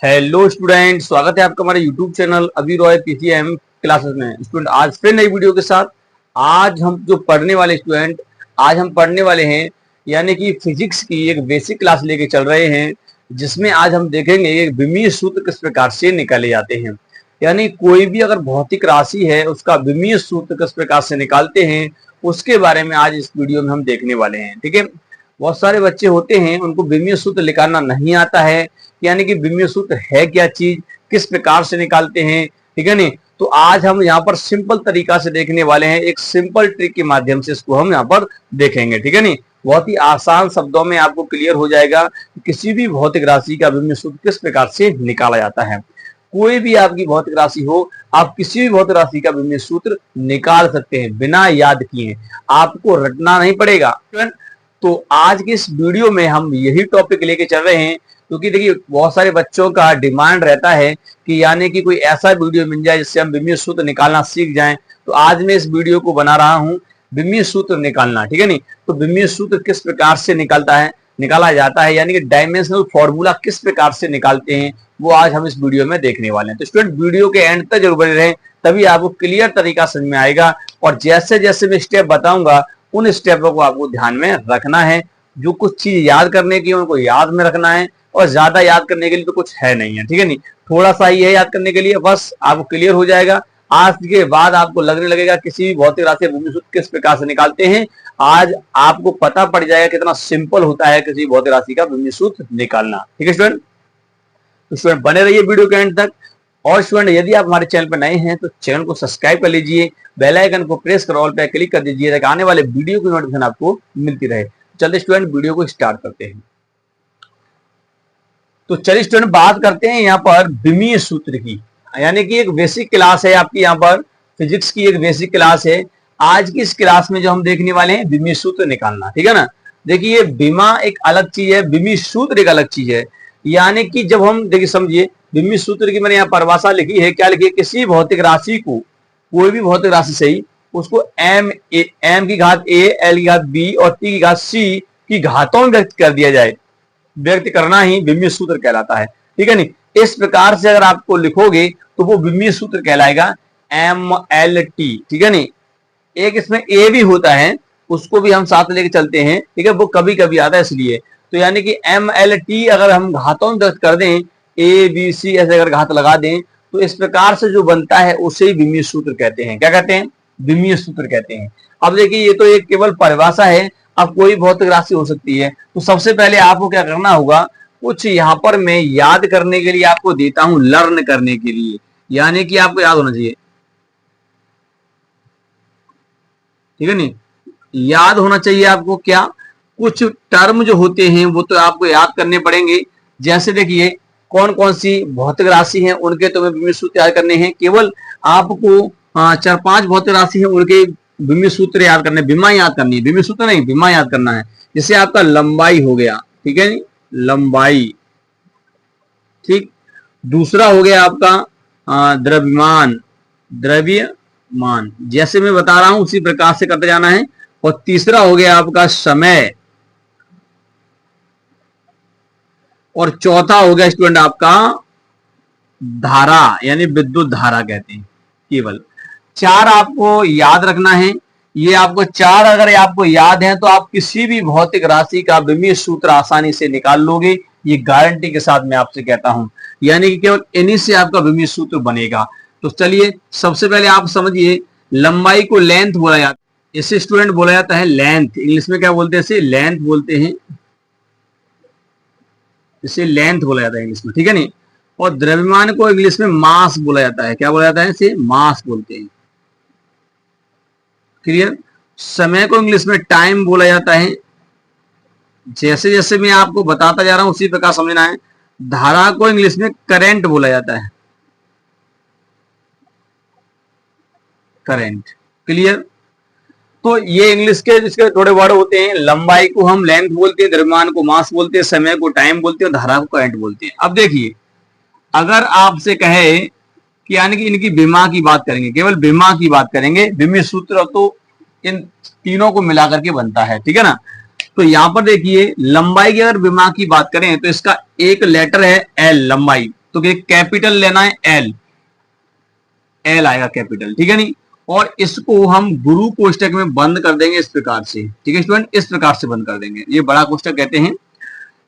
Hello student, स्वागत है आपका हमारे यूट्यूब चैनल अभी रॉय पीसीएम क्लासेस में। स्टूडेंट, आज फिर नई वीडियो के साथ आज हम पढ़ने वाले हैं यानी कि फिजिक्स की एक बेसिक क्लास लेके चल रहे हैं, जिसमें आज हम देखेंगे विमीय सूत्र किस प्रकार से निकाले जाते हैं। यानी कोई भी अगर भौतिक राशि है उसका विमीय सूत्र किस प्रकार से निकालते हैं, उसके बारे में आज इस वीडियो में हम देखने वाले हैं। ठीक है, बहुत सारे बच्चे होते हैं उनको विमीय सूत्र निकालना नहीं आता है, यानी कि विमीय सूत्र है क्या चीज, किस प्रकार से निकालते हैं। ठीक है नहीं, तो आज हम यहाँ पर सिंपल तरीका से देखने वाले हैं, एक सिंपल ट्रिक के माध्यम से इसको हम यहाँ पर देखेंगे। ठीक है नहीं, बहुत ही आसान शब्दों में आपको क्लियर हो जाएगा कि किसी भी भौतिक राशि का विमीय सूत्र किस प्रकार से निकाला जाता है। कोई भी आपकी भौतिक राशि हो, आप किसी भी भौतिक राशि का विमीय सूत्र निकाल सकते हैं बिना याद किए, आपको रटना नहीं पड़ेगा। तो आज की इस वीडियो में हम यही टॉपिक लेके चल रहे हैं, क्योंकि देखिए बहुत सारे बच्चों का डिमांड रहता है कि यानी कि कोई ऐसा वीडियो मिल जाए जिससे हम विमीय सूत्र निकालना सीख जाएं। तो आज मैं इस वीडियो को बना रहा हूं विमीय सूत्र निकालना। ठीक है नहीं, तो विमीय सूत्र किस प्रकार से निकाला जाता है, यानी कि डायमेंशनल फॉर्मूला किस प्रकार से निकालते हैं, वो आज हम इस वीडियो में देखने वाले हैं। तो स्टूडेंट, वीडियो के एंड तक जरूर बने रहें, तभी आपको क्लियर तरीका समझ में आएगा। और जैसे जैसे मैं स्टेप बताऊंगा उन स्टेपों को आपको ध्यान में रखना है। जो कुछ चीज याद करने की उनको याद में रखना है, और ज्यादा याद करने के लिए तो कुछ है नहीं है। ठीक है नहीं, थोड़ा सा ही है याद करने के लिए, बस आपको क्लियर हो जाएगा। आज के बाद आपको लगने लगेगा किसी भी भौतिक राशि का विमीय सूत्र किस प्रकार से निकालते हैं। आज आपको पता पड़ जाएगा कितना सिंपल होता है किसी भौतिक राशि का विमीय सूत्र निकालना। ठीक है स्टूडेंट, तो स्टूडेंट बने रहिए वीडियो के एंड तक। और स्टूडेंट, यदि आप हमारे चैनल पर नए हैं तो चैनल को सब्सक्राइब कर लीजिए, बेल आइकन को प्रेस कर ऑल पे क्लिक कर दीजिए ताकि आने वाले वीडियो की नोटिफिकेशन आपको मिलती रहे। चलिए स्टूडेंट, वीडियो को स्टार्ट करते हैं। तो चलिए स्टूडेंट, बात करते हैं यहाँ पर विमीय सूत्र की, यानी कि एक बेसिक क्लास है आपकी, यहाँ पर फिजिक्स की एक बेसिक क्लास है। आज की इस क्लास में जो हम देखने वाले हैं विमीय सूत्र निकालना। ठीक है ना, देखिए विमा एक अलग चीज है, विमीय सूत्र एक अलग चीज है। यानी कि जब हम देखिए समझिए, विमीय सूत्र की मैंने यहाँ परिभाषा लिखी है, क्या लिखी है, किसी भौतिक राशि को, कोई भी भौतिक राशि सही, उसको एम की घात ए, एल की घात बी और टी की घात सी की घातों में व्यक्त कर दिया जाए, व्यक्त करना ही विमीय सूत्र कहलाता है। ठीक है नहीं, इस प्रकार से अगर आपको लिखोगे तो वो विमीय सूत्र कहलाएगा एम एल टी। ठीक है नहीं, एक इसमें ए भी होता है, उसको भी हम साथ लेके चलते हैं। ठीक है, वो कभी कभी आता है इसलिए। तो यानी कि एम एल टी अगर हम घातों में व्यक्त कर दें, ए बी सी ऐसे अगर घात लगा दें, तो इस प्रकार से जो बनता है उसे ही विमीय सूत्र कहते हैं। क्या कहते हैं? विमीय सूत्र कहते हैं। अब देखिए, ये तो एक केवल परिभाषा है, अब कोई भौतिक राशि हो सकती है। तो सबसे पहले आपको क्या करना होगा, कुछ यहाँ पर मैं याद करने के लिए आपको देता हूं, लर्न करने के लिए, यानी कि आपको याद होना चाहिए। ठीक है नहीं, याद होना चाहिए आपको क्या, कुछ टर्म जो होते हैं वो तो आपको याद करने पड़ेंगे। जैसे देखिए, कौन कौन सी भौतिक राशि हैं उनके तुम्हें विमीय सूत्र याद करने हैं। केवल आपको 4-5 भौतिक राशि है उनके विमीय सूत्र याद करने, विमा याद करनी है, विमीय सूत्र नहीं, विमा याद करना है। जैसे आपका लंबाई हो गया, ठीक है, लंबाई। ठीक, दूसरा हो गया आपका द्रव्यमान, द्रव्यमान, जैसे मैं बता रहा हूं उसी प्रकार से करते जाना है। और तीसरा हो गया आपका समय, और चौथा हो गया स्टूडेंट आपका धारा, यानी विद्युत धारा कहते हैं। केवल 4 आपको याद रखना है। ये आपको 4 अगर आपको याद है तो आप किसी भी भौतिक राशि का विमीय सूत्र आसानी से निकाल लोगे, ये गारंटी के साथ मैं आपसे कहता हूं। यानी कि केवल इन्हीं से आपका विमीय सूत्र बनेगा। तो चलिए, सबसे पहले आप समझिए, लंबाई को लेंथ बोला जाता है, इसे स्टूडेंट बोला जाता है लेंथ। इंग्लिश में क्या बोलते हैं, इसे लेंथ बोलते हैं, इसे लेंथ बोला जाता है इंग्लिश में। ठीक है नहीं, और द्रव्यमान को इंग्लिश में मास बोला जाता है। क्या बोला जाता है? इसे मास बोलते हैं। क्लियर? समय को इंग्लिश में टाइम बोला जाता है। जैसे जैसे मैं आपको बताता जा रहा हूं उसी प्रकार समझना है। धारा को इंग्लिश में करंट बोला जाता है, करंट। क्लियर? तो ये इंग्लिश के जिसके थोड़े वर्ड होते हैं। लंबाई को हम लेंथ बोलते हैं, द्रव्यमान को मास बोलते हैं, समय को टाइम बोलते हैं, धारा को करंट बोलते हैं। अब देखिए, अगर आपसे कहे कि यानी कि इनकी विमा की बात करेंगे, केवल विमा की बात करेंगे, विमीय सूत्र तो इन तीनों को मिलाकर के बनता है। ठीक है ना, तो यहां पर देखिए, लंबाई की अगर विमा की बात करें तो इसका एक लेटर है एल, लंबाई। तो कैपिटल लेना है एल, एल आएगा कैपिटल, ठीक है नहीं। और इसको हम गुरु कोष्टक में बंद कर देंगे इस प्रकार से, ठीक है स्टूडेंट, इस प्रकार से बंद कर देंगे, ये बड़ा कोष्टक कहते हैं।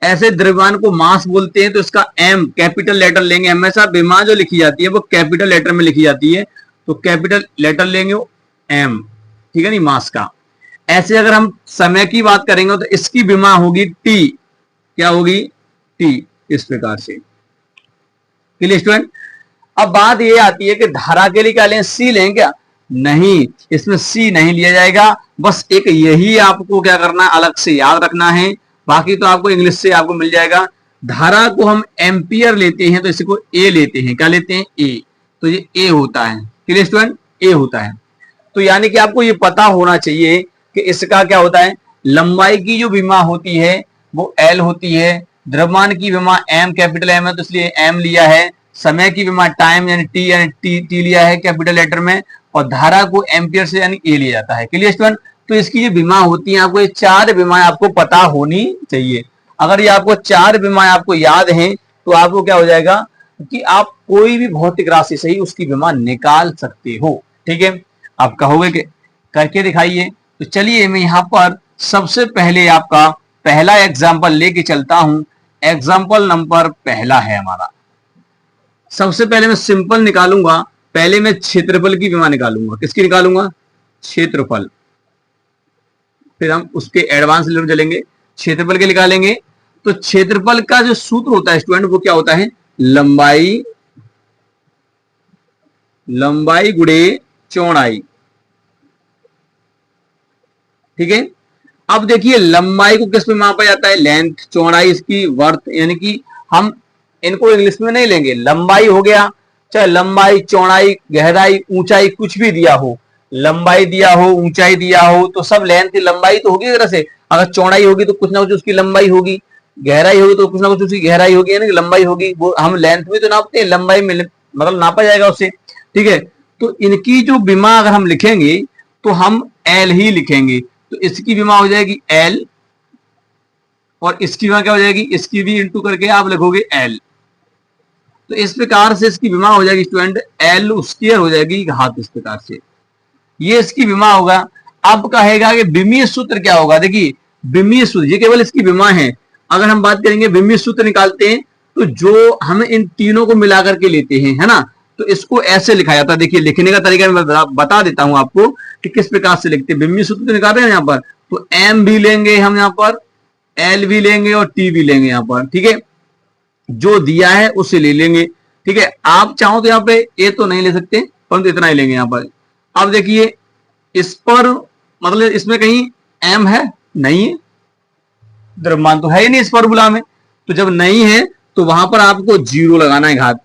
ऐसे द्रव्यमान को मास बोलते हैं, तो इसका एम कैपिटल लेटर लेंगे, हमेशा विमा जो लिखी जाती है वो कैपिटल लेटर में लिखी जाती है, तो कैपिटल लेटर लेंगे एम, ठीक है नहीं, मास का। ऐसे अगर हम समय की बात करेंगे तो इसकी विमा होगी टी, क्या होगी, टी, इस प्रकार से, क्लियर स्टूडेंट। अब बात ये आती है कि धारा के लिए क्या लें, सी लें क्या, नहीं, इसमें सी नहीं लिया जाएगा, बस एक यही आपको क्या करना है, अलग से याद रखना है, बाकी तो आपको इंग्लिश से आपको मिल जाएगा। धारा को हम एम्पियर लेते हैं तो इसको ए लेते हैं, क्या लेते हैं, ए, तो ये ए होता है, क्लियर स्टूडेंट, ए होता है। तो यानी कि आपको ये पता होना चाहिए कि इसका क्या होता है, लंबाई की जो विमा होती है वो एल होती है, द्रव्यमान की विमा एम, कैपिटल एम है तो इसलिए एम लिया है, समय की विमा टाइम यानी टी लिया है कैपिटल लेटर में, और धारा को एम्पियर से यानी ए लिया जाता है, क्लियर स्टूडेंट। तो इसकी जो बीमा होती है, आपको ये 4 बीमाएं आपको पता होनी चाहिए। अगर ये आपको 4 बीमाएं आपको याद हैं तो आपको क्या हो जाएगा कि आप कोई भी भौतिक राशि से ही उसकी बीमा निकाल सकते हो, ठीक है। आप कहोगे कि करके दिखाइए, तो चलिए मैं यहाँ पर सबसे पहले आपका पहला एग्जाम्पल लेके चलता हूं। एग्जाम्पल नंबर पहला है हमारा, सबसे पहले मैं सिंपल निकालूंगा, पहले मैं क्षेत्रफल की विमा निकालूंगा, किसकी निकालूंगा, क्षेत्रफल, फिर हम उसके एडवांस लेवल चलेंगे, क्षेत्रफल के निकालेंगे। तो क्षेत्रफल का जो सूत्र होता है स्टूडेंट वो क्या होता है, लंबाई, लंबाई गुणे चौड़ाई, ठीक है। अब देखिए लंबाई को किस में मापा जाता है, लेंथ, चौड़ाई इसकी वर्थ, यानी कि हम इनको इंग्लिश में नहीं लेंगे, लंबाई हो गया, चाहे लंबाई, चौड़ाई, गहराई, ऊंचाई कुछ भी दिया हो, लंबाई दिया हो, ऊंचाई दिया हो, तो सब लेंथ लंबाई तो होगी एक तरह से। अगर चौड़ाई होगी तो कुछ ना कुछ उसकी लंबाई होगी, गहराई होगी तो कुछ ना कुछ उसकी गहराई होगी, यानी लंबाई होगी, वो हम लेंथ में तो नापते हैं, लंबाई में मतलब नापा जाएगा उससे, ठीक है। तो इनकी जो बीमा अगर हम लिखेंगे तो हम एल ही लिखेंगे, तो इसकी बीमा हो जाएगी एल, और इसकी बीमा क्या हो जाएगी, इसकी भी इंटू करके आप लिखोगे एल, तो इस प्रकार से इसकी बीमा हो जाएगी स्टूडेंट एल स्क्वायर हो जाएगी घात, इस प्रकार से ये इसकी बीमा होगा। अब कहेगा कि विमीय सूत्र क्या होगा, देखिए विमीय सूत्र ये केवल इसकी बीमा है। अगर हम बात करेंगे विमीय सूत्र निकालते हैं तो जो हम इन तीनों को मिलाकर के लेते हैं, है ना, तो इसको ऐसे लिखा जाता है। देखिए लिखने का तरीका मैं बता देता हूं आपको कि किस प्रकार से लिखते हैं। विमीय सूत्र तो निकाल रहे हैं यहाँ पर, तो एम भी लेंगे हम, यहाँ पर एल भी लेंगे और टी भी लेंगे यहाँ पर, ठीक है, जो दिया है उसे ले लेंगे, ठीक है। आप चाहो तो यहाँ पे ए तो नहीं ले सकते, परंतु इतना ही लेंगे यहाँ पर। अब देखिए इस पर मतलब इसमें कहीं एम है, नहीं है, द्रव्यमान तो है ही नहीं इस फॉर्मूला में, तो जब नहीं है तो वहां पर आपको 0 लगाना है घात।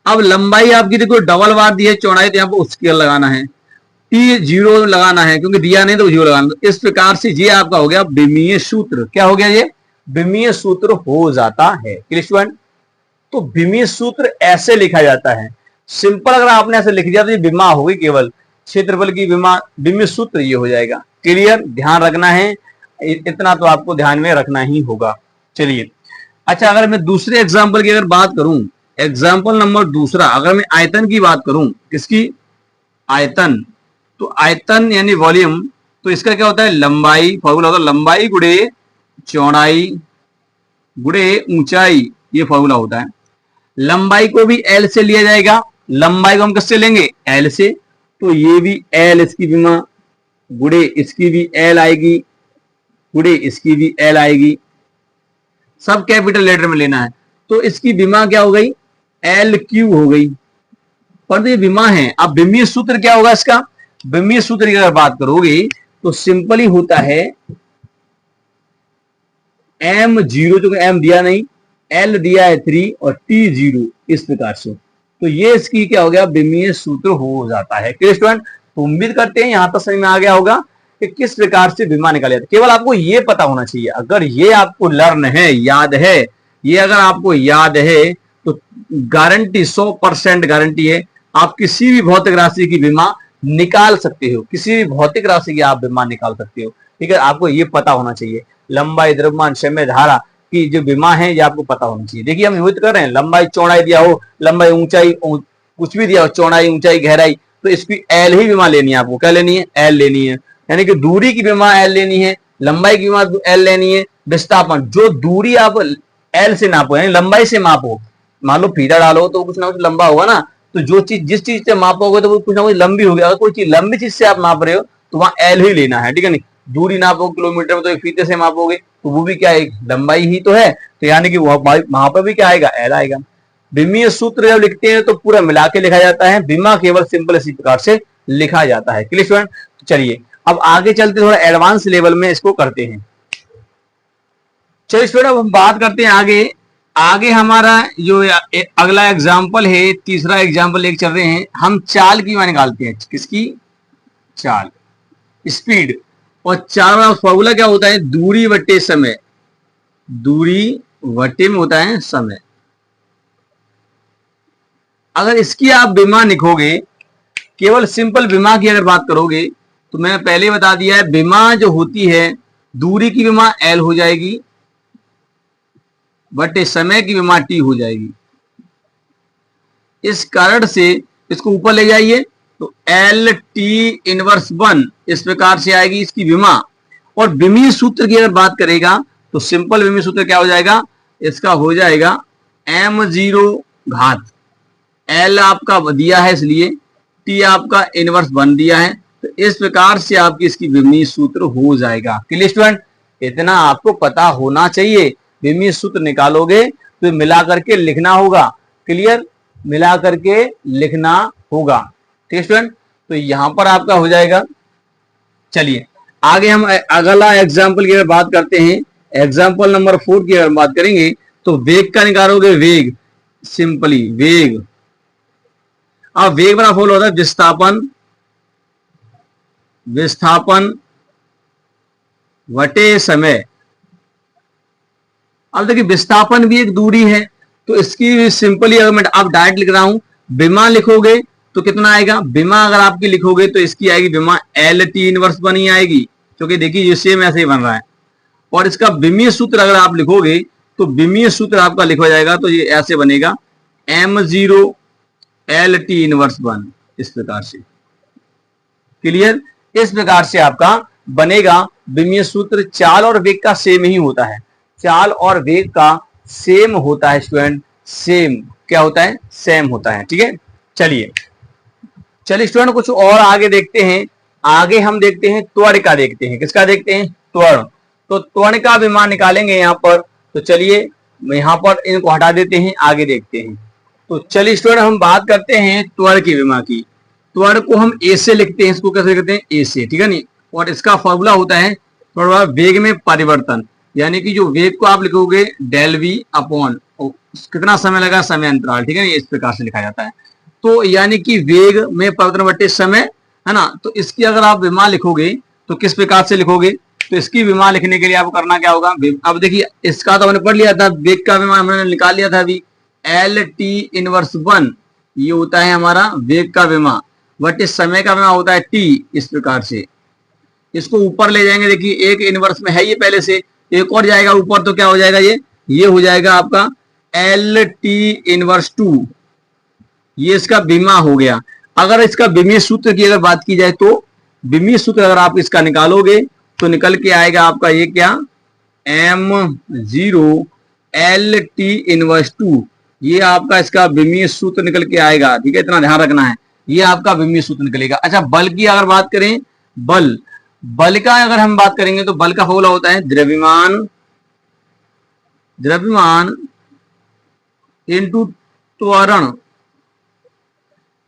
अब लंबाई आपकी देखो डबल बार दी है, चौड़ाई तो यहाँ पर स्केल लगाना है, टी 0 लगाना है क्योंकि दिया नहीं तो 0 लगाना। तो इस प्रकार से ये आपका हो गया विमीय सूत्र, क्या हो गया, ये विमीय सूत्र हो जाता है, क्लियर स्टूडेंट। तो विमीय सूत्र ऐसे लिखा जाता है, सिंपल अगर आपने ऐसे लिख दिया तो ये विमा होगी, केवल क्षेत्रफल की विमा, विमीय सूत्र ये हो जाएगा, क्लियर, ध्यान रखना है, इतना तो आपको ध्यान में रखना ही होगा। चलिए अच्छा, अगर मैं दूसरे एग्जाम्पल की अगर बात करूं, एग्जाम्पल नंबर दूसरा, अगर मैं आयतन की बात करूं, किसकी, आयतन, तो आयतन यानी वॉल्यूम, तो इसका क्या होता है, लंबाई, फॉर्मूला होता है लंबाई गुणे चौड़ाई गुणे ऊंचाई, ये फॉर्मूला होता है। लंबाई को भी एल से लिया जाएगा, लंबाई को हम किससे लेंगे, एल से, तो ये भी एल इसकी बीमा, गुणे इसकी भी एल आएगी, गुणे इसकी भी एल आएगी, सब कैपिटल लेटर में लेना है। तो इसकी बीमा क्या हो गई, एल क्यू हो गई, पर ये बीमा है। अब विमीय सूत्र क्या होगा इसका, विमीय सूत्र की अगर बात करोगे तो सिंपल ही होता है एम 0, जो एम दिया नहीं, एल दिया है 3 और टी 0, इस प्रकार से, तो ये इसकी क्या हो गया, विमीय सूत्र हो जाता है, क्लियर स्टूडेंट। तो उम्मीद करते हैं यहां तक समझ में आ गया होगा कि किस प्रकार से बीमा निकाले जाते। केवल आपको ये पता होना चाहिए, अगर ये आपको लर्न है, याद है, ये अगर आपको याद है तो गारंटी 100% गारंटी है, आप किसी भी भौतिक राशि की बीमा निकाल सकते हो, किसी भी भौतिक राशि की आप बीमा निकाल सकते हो, ठीक है। आपको ये पता होना चाहिए, लंबाई, द्रव्यमान, समय, धारा, की जो विमा है ये आपको पता होनी चाहिए। देखिए हम युद्ध कर रहे हैं, लंबाई चौड़ाई दिया हो, लंबाई ऊंचाई कुछ भी दिया हो, चौड़ाई ऊंचाई गहराई, तो इसकी एल ही विमा लेनी है आपको। क्या लेनी है? एल लेनी है। यानी कि दूरी की विमा एल लेनी है, लंबाई की विमा एल लेनी है। विस्थापन, जो दूरी आप एल से नापो यानी लंबाई से मापो, मान लो फीता डालो तो कुछ ना कुछ लंबा होगा ना, तो जो चीज जिस चीज से मापोगे तो वो कुछ ना कुछ लंबी होगी। अगर कोई चीज लंबी चीज से आप माप रहे हो तो वहां एल ही लेना है, ठीक है नहीं। दूरी नापो किलोमीटर में तो एक फीते से मापोगे तो वो भी क्या है? लंबाई ही तो है, तो यानी कि वहां पर भी क्या आएगा? एल आएगा। विमीय सूत्र जब लिखते हैं तो पूरा मिला के लिखा जाता है, विमा केवल सिंपल इसी प्रकार से लिखा जाता है। Clear student? चलिए अब आगे चलते थोड़ा एडवांस लेवल में इसको करते हैं। चलिए स्टूडेंट अब हम बात करते हैं आगे। आगे हमारा जो अगला एग्जाम्पल है, तीसरा एग्जाम्पल एक चल रहे हैं, हम चाल की मान निकालते हैं। किसकी? चाल, स्पीड। और चाल का फॉर्मूला क्या होता है? दूरी बटे समय। दूरी बटे में होता है समय। अगर इसकी आप विमा लिखोगे, केवल सिंपल विमा की अगर बात करोगे तो मैंने पहले बता दिया है, विमा जो होती है दूरी की विमा एल हो जाएगी बटे समय की विमा टी हो जाएगी। इस कारण से इसको ऊपर ले जाइए तो एल टी इनवर्स 1 इस प्रकार से आएगी इसकी विमा। और विमीय सूत्र की अगर बात करेगा तो सिंपल विमीय सूत्र क्या हो जाएगा? इसका हो जाएगा m0 घात, एल आपका दिया है इसलिए टी आपका इनवर्स 1 दिया है, तो इस प्रकार से आपकी इसकी विमीय सूत्र हो जाएगा। Clear student? इतना आपको पता होना चाहिए। विमीय सूत्र निकालोगे तो मिला करके लिखना होगा। क्लियर? मिला करके लिखना होगा। ठीक है स्टूडेंट? तो यहां पर आपका हो जाएगा। चलिए आगे हम अगला एग्जाम्पल की अगर बात करते हैं, एग्जाम्पल नंबर 4 की अगर बात करेंगे तो वेग का निकालोगे। वेग, सिंपली वेग। अब वेग बड़ा फॉलो होता है विस्थापन, विस्थापन वटे समय। अब देखिए विस्थापन भी एक दूरी है, तो इसकी सिंपली अगर मैं आप डायरेक्ट लिख रहा हूं, विमा लिखोगे तो कितना आएगा? विमा अगर आपकी लिखोगे तो इसकी आएगी विमा एल टी इनवर्स 1 ही आएगी, क्योंकि देखिए ये सेम ऐसे ही बन रहा है। और इसका विमीय सूत्र अगर आप लिखोगे तो विमीय सूत्र आपका लिखा जाएगा तो ये ऐसे बनेगा m0 एल टी इनवर्स 1 इस प्रकार से। क्लियर? इस प्रकार से आपका बनेगा विमीय सूत्र। चाल और वेग का सेम ही होता है, चाल और वेग का सेम होता है स्टूडेंट। सेम क्या होता है? सेम होता है। ठीक है, चलिए स्टूडेंट कुछ और आगे देखते हैं। आगे हम देखते हैं त्वरण का, देखते हैं किसका? देखते हैं त्वरण। तो त्वरण का विमान निकालेंगे यहां पर। तो चलिए यहां पर इनको हटा देते हैं, आगे देखते हैं। तो चलिए स्टूडेंट हम बात करते हैं त्वरण की विमा की। त्वरण को हम ए से लिखते हैं, इसको कैसे लिखते हैं? ए से, ठीक है नहीं। और इसका फॉर्मूला होता है थोड़ा वेग में परिवर्तन, यानी कि जो वेग को आप लिखोगे डेल वी अपॉन कितना समय लगा? समय अंतराल, ठीक है ना, इस प्रकार से लिखा जाता है। तो यानी कि वेग में परिवर्तन बटे समय, है ना। तो इसकी अगर आप विमा लिखोगे तो किस प्रकार से लिखोगे? तो इसकी विमा लिखने के लिए आपको करना क्या होगा? अब देखिए इसका तो हमने पढ़ लिया था, वेग का विमा हमने निकाल लिया था अभी, एल टी इनवर्स 1 ये होता है हमारा वेग का विमा, बटे समय का विमा होता है टी। इस प्रकार से इसको ऊपर ले जाएंगे। देखिए एक इनवर्स में है ये पहले से, एक और जाएगा ऊपर तो क्या हो जाएगा? ये हो जाएगा आपका एल टी इनवर्स 2, ये इसका विमा हो गया। अगर इसका विमीय सूत्र की अगर बात की जाए तो विमीय सूत्र अगर आप इसका निकालोगे तो निकल के आएगा आपका ये क्या? m0 एल टी इनवर्स 2, ये आपका इसका विमीय सूत्र निकल के आएगा। ठीक है, इतना ध्यान रखना है, ये आपका विमीय सूत्र निकलेगा। अच्छा बल की अगर बात करें, बल का अगर हम बात करेंगे तो बल का फॉर्मूला होता है द्रव्यमान इंटू त्वरण।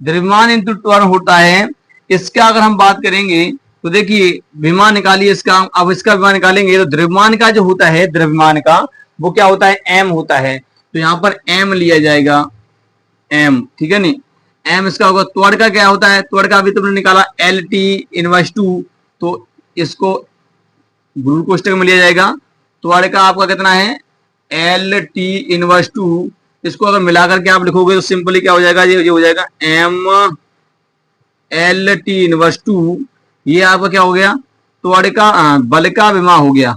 द्रव्यमान इंटू त्वरण होता है। इसका अगर हम बात करेंगे तो देखिए विमा निकालिए इसका। अब इसका विमा निकालेंगे तो द्रव्यमान का जो होता है, द्रव्यमान का वो क्या होता है? m होता है। तो यहां पर m लिया जाएगा, m, ठीक है नहीं। m इसका होगा। त्वरण का क्या होता है? त्वरण का अभी तुमने निकाला एल टी इनवर्स 2, तो इसको गुरु कोष्टक में लिया जाएगा। त्वरण का आपका कितना है? एल टी इनवर्स 2, इसको अगर मिलाकर के आप लिखोगे तो सिंपली क्या हो जाएगा? ये हो जाएगा m एल टी इनवर्स 2, ये आपका क्या हो गया? त्वरण का बल का विमा हो गया।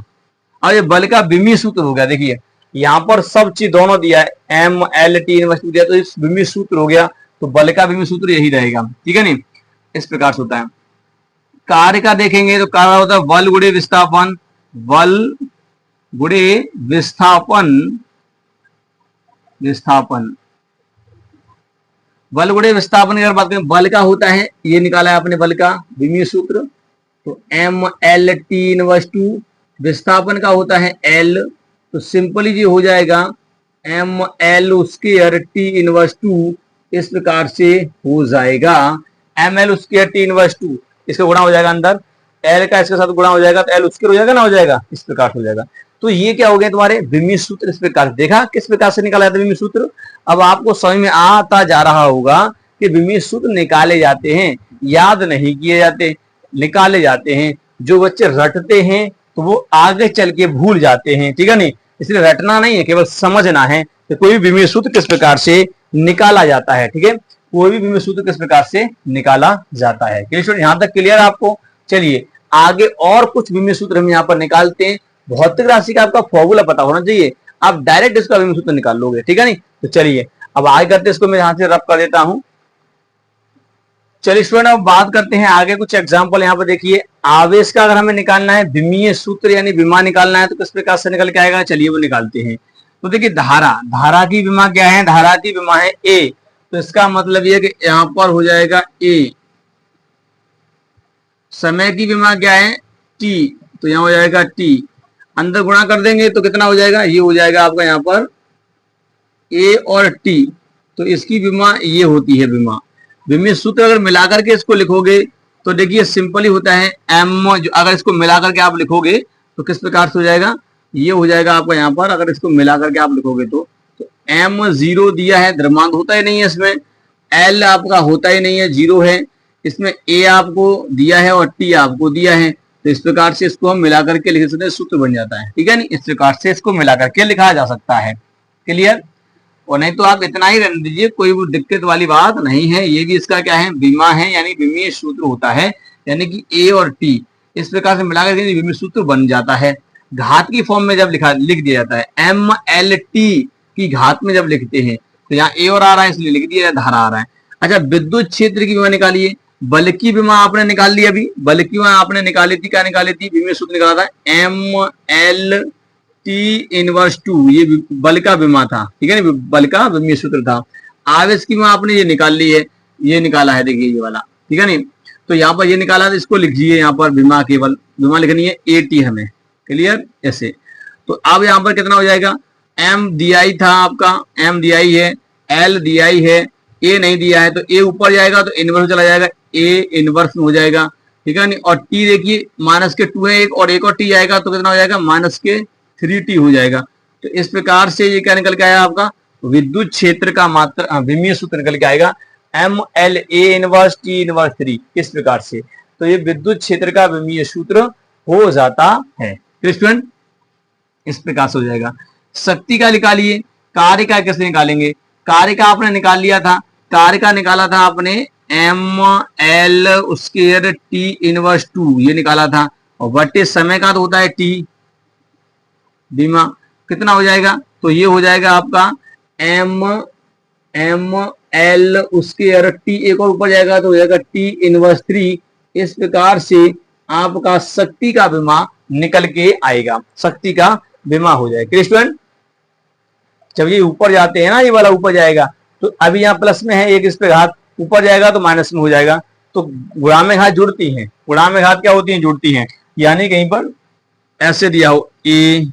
अब ये बल का विमीय सूत्र हो गया। देखिए यहाँ पर सब चीज दोनों दिया है, M L T inverse two दिया, तो इस विमीय सूत्र हो गया, तो बल का विमीय सूत्र यही रहेगा, ठीक है नहीं, इस प्रकार से होता है। कार्य का देखेंगे तो कार्य होता है बल गुणे विस्थापन, बल गुणे विस्थापन, विस्थापन, बल गुणे विस्थापन की अगर बात करें, बल का होता है, ये निकाला है आपने बल का विमीय सूत्र, तो M L T inverse two, विस्थापन का होता है एल, तो सिंपली जी हो जाएगा M L square T inverse two, इस प्रकार से हो जाएगा M L square T inverse two, इसका गुणा हो जाएगा अंदर, एल का इसके साथ गुणा हो जाएगा तो एल स्क्वायर हो जाएगा ना, हो जाएगा इस प्रकार से हो जाएगा। तो ये क्या हो गया तुम्हारे विमीय सूत्र, इस प्रकार देखा किस प्रकार से निकाला जाता है विमीय सूत्र। अब आपको समझ में आता जा रहा होगा कि विमीय सूत्र निकाले जाते हैं, याद नहीं किए जाते, निकाले जाते हैं। जो बच्चे रटते हैं तो वो आगे चल के भूल जाते हैं, ठीक है नहीं, इसलिए रटना नहीं है, केवल समझना है कि कोई भी विमीय सूत्र किस प्रकार से निकाला जाता है, ठीक है, कोई भी विमीय सूत्र किस प्रकार से निकाला जाता है। यहां तक क्लियर आपको। चलिए आगे और कुछ विमीय सूत्र हम यहाँ पर निकालते हैं। भौतिक राशि का आपका फॉर्मूला पता होना चाहिए, आप डायरेक्ट इसका विमीय सूत्र निकाल लोगे, ठीक है नहीं। तो चलिए अब आगे करते हैं, इसको मैं यहां से रब कर देता हूं। चलिए स्टूडेंट अब बात करते हैं आगे कुछ एग्जांपल। यहाँ पर देखिए आवेश का अगर हमें निकालना है विमीय सूत्र यानी विमा निकालना है तो किस प्रकार से निकल के आएगा, चलिए वो निकालते हैं। तो देखिए धारा, धारा की विमा क्या है, धारा की विमा है ए, तो इसका मतलब यह कि यहां पर हो जाएगा ए। समय की विमा क्या है टी, तो यहां हो जाएगा टी, अंदर गुणा कर देंगे तो कितना हो जाएगा, ये हो जाएगा आपका यहाँ पर ए और टी, तो इसकी विमा ये होती है विमा। विमीय सूत्र अगर मिलाकर के इसको लिखोगे तो देखिए सिंपली होता है एम, अगर इसको मिलाकर के आप लिखोगे तो किस प्रकार से हो जाएगा, ये हो जाएगा आपका यहाँ पर, अगर इसको मिलाकर के आप लिखोगे तो एम जीरो दिया है, द्रव्यमान होता ही नहीं है इसमें, एल आपका होता ही नहीं है, जीरो है, इसमें ए आपको दिया है और टी आपको दिया है, तो इस प्रकार से इसको हम मिलाकर के लिख सकते हैं, सूत्र बन जाता है, ठीक है नहीं, इस प्रकार से इसको मिलाकर के लिखा जा सकता है। क्लियर, और नहीं तो आप इतना ही रहने दीजिए, कोई वो दिक्कत वाली बात नहीं है। ये भी इसका क्या है विमा है, यानी विमीय सूत्र होता है, यानी कि ए और टी इस प्रकार से मिलाकर के विमीय सूत्र बन जाता है। घात की फॉर्म में जब लिख दिया जाता है, एम एल टी की घात में जब लिखते हैं तो यहाँ ए और आ रहा है इसलिए लिख दिया, धारा आ रहा है। अच्छा विद्युत क्षेत्र की विमा निकालिए, बल की विमा आपने निकाल ली, अभी बल की विमा आपने निकाली थी, क्या निकाली थी, विमीय सूत्र निकाला था M L T inverse two, ये बल का विमा था, ठीक है ना, बल का विमीय सूत्र था। आवेश की विमा आपने ये निकाल ली है, ये निकाला है, देखिए ये वाला, ठीक है नहीं, तो यहाँ पर ये निकाला था, इसको लिखिए यहाँ पर विमा, केवल विमा लिखनी है ए टी हमें, क्लियर ऐसे। तो अब यहाँ पर कितना हो जाएगा, एम दिया ही था आपका, एम दिया ही है, एल दिया ही है, ए नहीं दिया है, तो ए ऊपर जाएगा तो इनवर्स चला जाएगा, ए इनवर्स में हो जाएगा, ठीक है नहीं, और टी देखिए माइनस के टू है एक, और एक और टी आएगा तो कितना हो जाएगा माइनस के 3t हो जाएगा। तो इस प्रकार से ये क्या निकल के आया आपका विद्युत क्षेत्र का मात्रा विमीय सूत्र निकल के आएगा M L A inverse T inverse 3, इस प्रकार से। तो ये विद्युत क्षेत्र का विमीय सूत्र हो जाता है, स्टूडेंट इस प्रकार से हो जाएगा। शक्ति का निकालिए, कार्य का कैसे निकालेंगे, कार्य का आपने निकाल लिया था, कार्य का निकाला था आपने M L square T inverse 2 ये निकाला था, और बटे समय का तो होता है टी बीमा, कितना हो जाएगा, तो ये हो जाएगा आपका एम एल स्क्वायर टी, एक और ऊपर जाएगा तो हो जाएगा टी इनवर्स 3। इस प्रकार से आपका शक्ति का विमा निकल के आएगा, शक्ति का विमा हो जाएगा। स्टूडेंट जब ये ऊपर जाते हैं ना, ये वाला ऊपर जाएगा, तो अभी यहाँ प्लस में है, एक इस पे घात ऊपर जाएगा तो माइनस में हो जाएगा, तो गुणा में घात जुड़ती हैं, गुणा में घात क्या होती है, जुड़ती हैं, यानी कहीं पर ऐसे दिया हो ए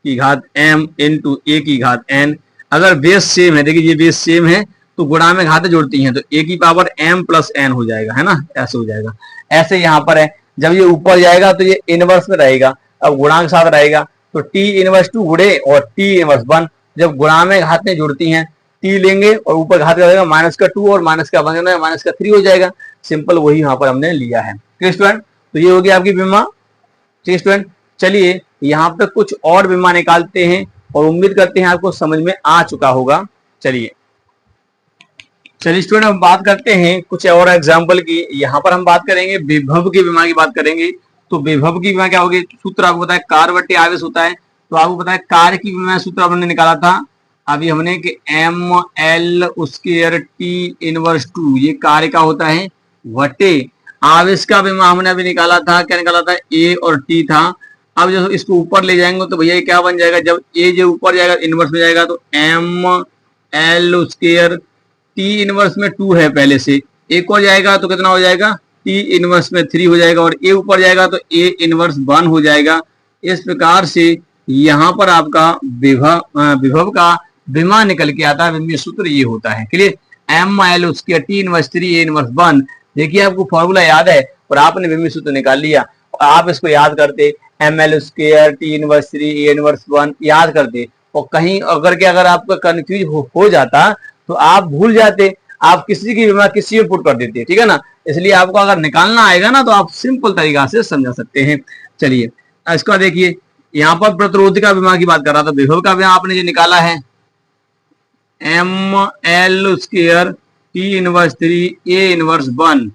की घात m इंटू ए की घात n, अगर बेस सेम है, देखिए ये बेस सेम है तो गुणा में घातें जुड़ती हैं, तो a की पावर m प्लस n हो जाएगा, है ना, ऐसे हो जाएगा। ऐसे यहाँ पर है, जब ये ऊपर जाएगा तो ये इनवर्स में रहेगा, अब गुणा के साथ रहेगा तो t इनवर्स 2 गुणे और t इनवर्स 1, जब गुणा में घातें जुड़ती हैं t लेंगे और ऊपर घात का रहेगा माइनस का 2 और माइनस का 1 माइनस का 3 हो जाएगा, सिंपल वही यहाँ पर हमने लिया है। ठीक स्टूडेंट, तो ये होगी आपकी विमा। ठीक स्टूडेंट, चलिए यहाँ पे कुछ और विमा निकालते हैं और उम्मीद करते हैं आपको समझ में आ चुका होगा। चलिए स्टूडेंट हम बात करते हैं कुछ और एग्जाम्पल की। यहाँ पर हम बात करेंगे विभव की विमा की बात करेंगे। तो विभव की विमा क्या होगी, सूत्र आपको बताया कार्य बटे आवेश होता है, तो आपको पता है कार्य की विमा सूत्र हमने निकाला था अभी हमने कि ml स्क्वायर टी इनवर्स 2 ये कार्य का होता है वटे आवेश का विमा हमने अभी निकाला था, क्या निकाला था, a और t था। अब जब इसको ऊपर ले जाएंगे तो भैया क्या बन जाएगा, जब a जो ऊपर जाएगा इनवर्स में जाएगा तो ml स्क्वायर t इनवर्स में 2 है पहले से, एक और जाएगा तो कितना हो जाएगा t इनवर्स में 3 हो जाएगा और a ऊपर जाएगा तो a इनवर्स 1 हो जाएगा। इस प्रकार से यहाँ पर आपका विभव का विमा निकल के आता है। विमीय सूत्र ये होता है, clear. ml square t inverse 3 a inverse 1। देखिए आपको फॉर्मूला याद है और आपने विमीय सूत्र निकाल लिया और आप इसको याद करते ml square t inverse 3 a inverse 1 याद करते और कहीं अगर आपका कंफ्यूज हो जाता तो आप भूल जाते, आप किसी की विमा किसी में पुट कर देते, ठीक है ना। इसलिए आपको अगर निकालना आएगा ना तो आप सिंपल तरीका से समझा सकते हैं। चलिए इसका देखिए यहाँ पर प्रतिरोध का विमा की बात कर रहा था, विभव का विमा आपने जो निकाला है ml square t inverse 3 a inverse 1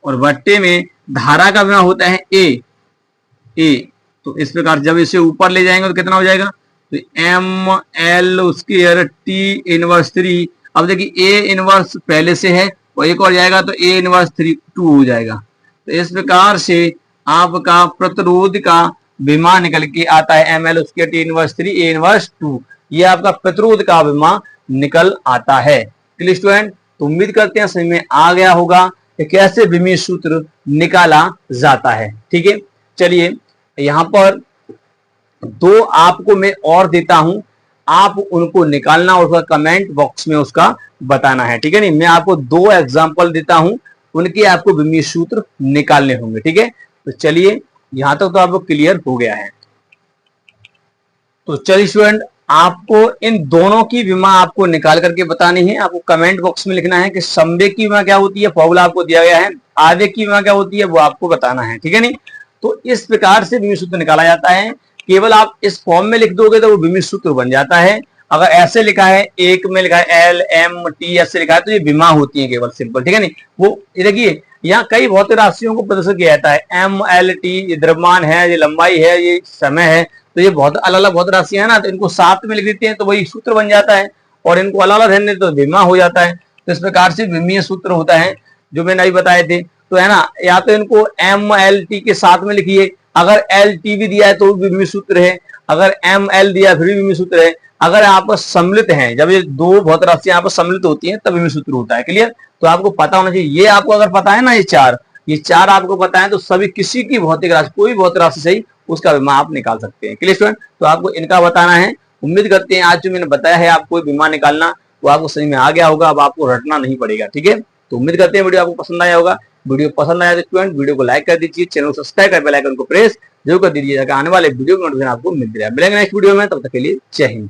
और भट्टे में धारा का विमा होता है a। तो इस प्रकार जब इसे ऊपर ले जाएंगे तो कितना हो जाएगा, तो ml स्क्वायर t इनवर्स 3। अब देखिए a इनवर्स पहले से है और एक और जाएगा तो a इनवर्स 2 हो जाएगा। तो इस प्रकार से आपका प्रतिरोध का विमा निकल के आता है ml square t inverse 3 a inverse 2। ये आपका प्रतिरोध का विमा निकल आता है। क्लियर स्टूडेंट, तो उम्मीद करते हैं समझ में आ गया होगा कि कैसे विमीय सूत्र निकाला जाता है, ठीक है। चलिए यहाँ पर दो आपको मैं और देता हूं, आप उनको निकालना और उसका कमेंट बॉक्स में उसका बताना है, ठीक है। नहीं, मैं आपको 2 एग्जांपल देता हूं, उनके आपको विमीय सूत्र निकालने होंगे, ठीक है। तो चलिए यहां तक तो आपको क्लियर हो गया है। तो चलिए स्टूडेंट, आपको इन दोनों की विमा आपको निकाल करके बतानी है। आपको कमेंट बॉक्स में लिखना है कि संवेग की विमा क्या होती है, फॉर्मूला आपको दिया गया है, आवेग की विमा क्या होती है वो आपको बताना है, ठीक है। नहीं, तो इस प्रकार से विमीय सूत्र निकाला जाता है। केवल आप इस फॉर्म में लिख दोगे तो वो विमीय सूत्र बन जाता है। अगर ऐसे लिखा है, एक में लिखा है एल एम टी ऐसे लिखा है तो ये विमा होती है केवल, सिंपल, ठीक है। नहीं, वो देखिए यहाँ कई भौतिक राशियों को प्रदर्शित किया जाता है, एम एल टी ये द्रव्यमान है, ये लंबाई है, ये समय है, तो ये बहुत अलग अलग भौतिक राशियां है ना, तो इनको साथ में लिख देते हैं तो वही सूत्र बन जाता है और इनको अलग अलग रहने तो विमा हो जाता है। तो इस प्रकार से विमीय सूत्र होता है जो मैंने अभी बताए थे, तो है ना। या तो इनको एम एल टी के साथ में लिखिए, अगर एल टी भी दिया है तो विमीय सूत्र है, अगर एम एल दिया फिर भी विमीय सूत्र है। अगर आपस सम्मिलित हैं, जब ये दो भौतिक राशियां आपस सम्मिलित होती हैं तब विमीय सूत्र होता है, क्लियर। तो आपको पता होना चाहिए, ये आपको अगर पता है ना, ये चार आपको पता है तो सभी किसी की भौतिक राशि, कोई भौतिक राशि सही, उसका विमा आप निकाल सकते हैं, क्लियर स्टूडेंट। तो आपको इनका बताना है। उम्मीद करते हैं आज जो मैंने बताया है आपको विमा निकालना वो आपको समझ में आ गया होगा, अब आपको रटना नहीं पड़ेगा, ठीक है। तो उम्मीद करते हैं वीडियो आपको पसंद आया होगा। वीडियो पसंद आया तो स्टूडेंट वीडियो को लाइक कर दीजिए, चैनल को सब्सक्राइब कर बेल आइकन को प्रेस जरूर कर दीजिए ताकि आने वाले वीडियो की नोटिफिकेशन आपको मिलती रहे। मिलेंगे नेक्स्ट वीडियो में, तब तक के लिए जय हिंद।